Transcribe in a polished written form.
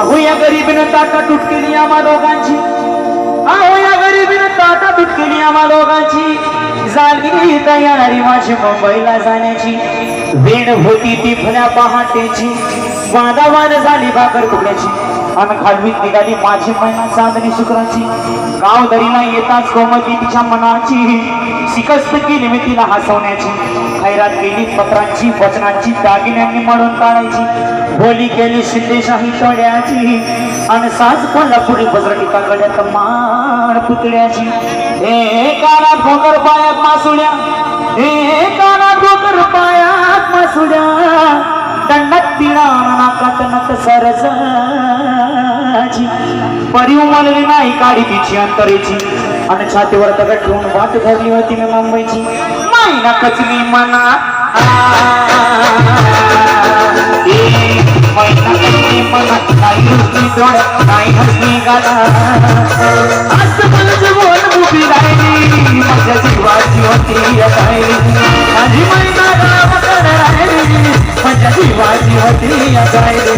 अहो या गरीबीनं ताटा तुटकेली आम्हा दोघांची, अहो या गरीबीनं ताटा तुटकेली आम्हा दोघांची, झाली तयारी माझी मुंबईला जाण्याची, वेण होती ती भल्या पहाटेची, वादावाद झाली भाकर तुकड्याची, आणि खालवीत निघाली माझी मैना चांदणी शुक्राची, गाव दरीला येताच कोमती तिच्या मनाची, शिकस्त केली मी तिला हसवण्याची, खैरात केली पत्रांची वचनांची, दागिन्यांनी मळून काढायची, बोली केली शिंदेशाही तोड्याची, आणि साज कोल्हापुरी बजरटिका गड्यात माळ पुतळ्याची, हे कानात भोकर पायात मासुड्या, हे कानात भोकर पायात मासुड्या, दंडात तिळा नाकात नक सरसाची, परी उमलली नाही काढी तिची अंतरेची, आणि छातीवर दगड ठेवून वाट धरली होती मी मुंबईची, मैना कचली मना मैना कचली मना, नाही हसली डोळ्यात नाही हसली गाला, असं म्हणजे बोल उभी राहिली माझ्या जीवाची होती राहिली, माझी मैना गावाकडे राहिली माझ्या जीवाची होती राहिली.